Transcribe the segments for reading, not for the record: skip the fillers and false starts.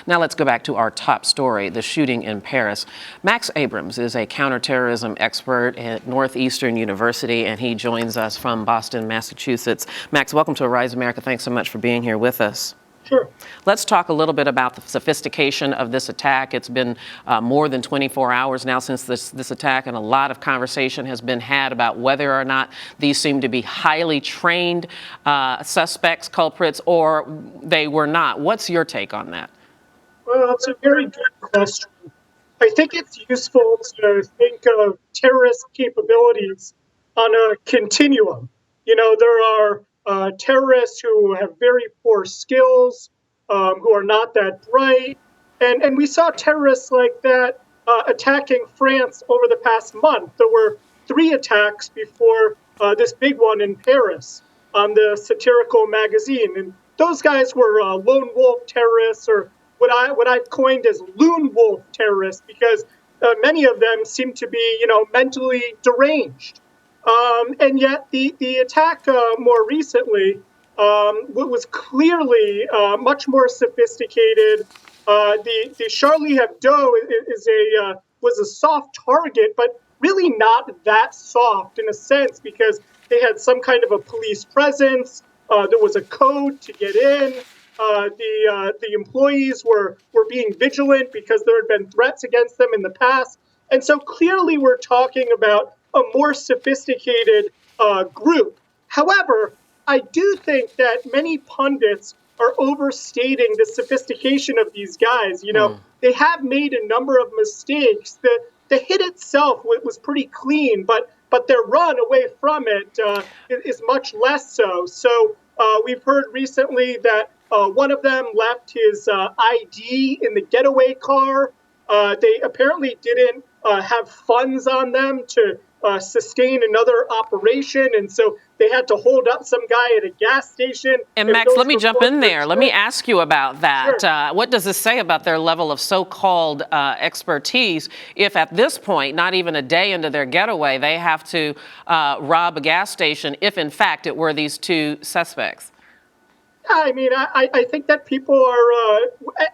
Now let's go back to our top story, the shooting in Paris. Max Abrahms is a counterterrorism expert at Northeastern University, and he joins us from Boston, Massachusetts. Max, welcome to Arise America. Thanks so much for being here with us. Sure. Let's talk a little bit about the sophistication of this attack. It's been more than 24 hours now since this attack, and a lot of conversation has been had about whether or not these seem to be highly trained suspects, culprits, or they were not. What's your take on that? Well, it's a very good question. I think it's useful to think of terrorist capabilities on a continuum. You know, there are terrorists who have very poor skills, who are not that bright. And we saw terrorists like that attacking France over the past month. There were 3 attacks before this big one in Paris on the satirical magazine. And those guys were lone wolf terrorists, or what I've coined as loon wolf terrorists, because many of them seem to be, mentally deranged. And yet the attack more recently was clearly much more sophisticated. The Charlie Hebdo was a soft target, but really not that soft in a sense, because they had some kind of a police presence. There was a code to get in. The employees were being vigilant because there had been threats against them in the past. And so clearly we're talking about a more sophisticated group. However, I do think that many pundits are overstating the sophistication of these guys. They have made a number of mistakes. The hit itself was pretty clean, but their run away from it is much less so. So we've heard recently that one of them left his ID in the getaway car. They apparently didn't have funds on them to sustain another operation, and so they had to hold up some guy at a gas station. And Max, let me jump in there. Let me ask you about that. Sure. What does this say about their level of so-called expertise if at this point, not even a day into their getaway, they have to rob a gas station if in fact it were these 2 suspects? I mean, I think that people are,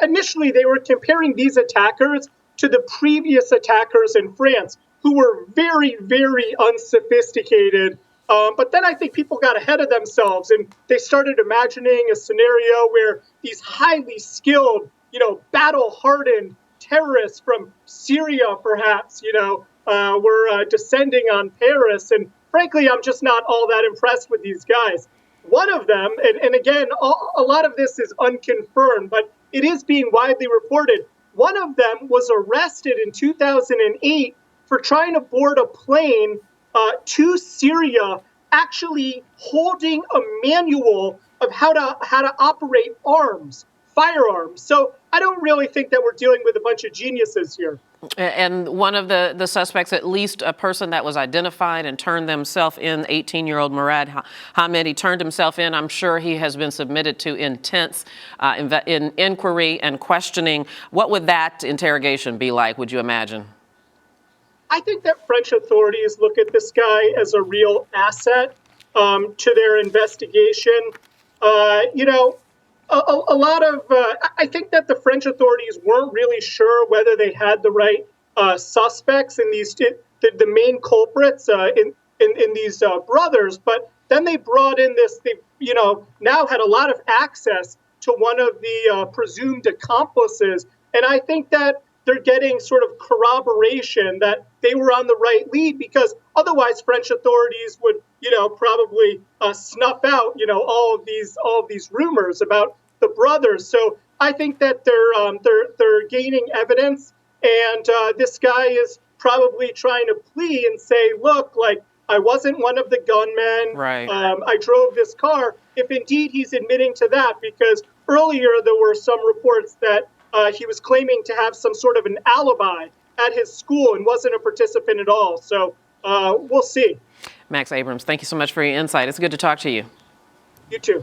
initially they were comparing these attackers to the previous attackers in France, who were very, very unsophisticated. But then I think people got ahead of themselves and they started imagining a scenario where these highly skilled, battle-hardened terrorists from Syria, perhaps, were descending on Paris. And frankly, I'm just not all that impressed with these guys. One of them, and again, a lot of this is unconfirmed, but it is being widely reported. One of them was arrested in 2008 for trying to board a plane to Syria, actually holding a manual of how to operate firearms. So I don't really think that we're dealing with a bunch of geniuses here. And one of the suspects, at least a person that was identified and turned themselves in, 18-year-old Murad Hamed, he turned himself in. I'm sure he has been submitted to intense inquiry and questioning. What would that interrogation be like, would you imagine? I think that French authorities look at this guy as a real asset to their investigation. A lot of, I think that the French authorities weren't really sure whether they had the right suspects in these, the main culprits in these brothers. But then they brought in this, they now had a lot of access to one of the presumed accomplices. And I think that they're getting sort of corroboration that they were on the right lead, because otherwise French authorities would, probably snuff out, all of these rumors about the brothers. So I think that they're gaining evidence, and this guy is probably trying to plea and say, look, like, I wasn't one of the gunmen. Right. I drove this car. If indeed he's admitting to that, because earlier there were some reports that he was claiming to have some sort of an alibi at his school and wasn't a participant at all. So we'll see. Max Abrahms, thank you so much for your insight. It's good to talk to you. You too.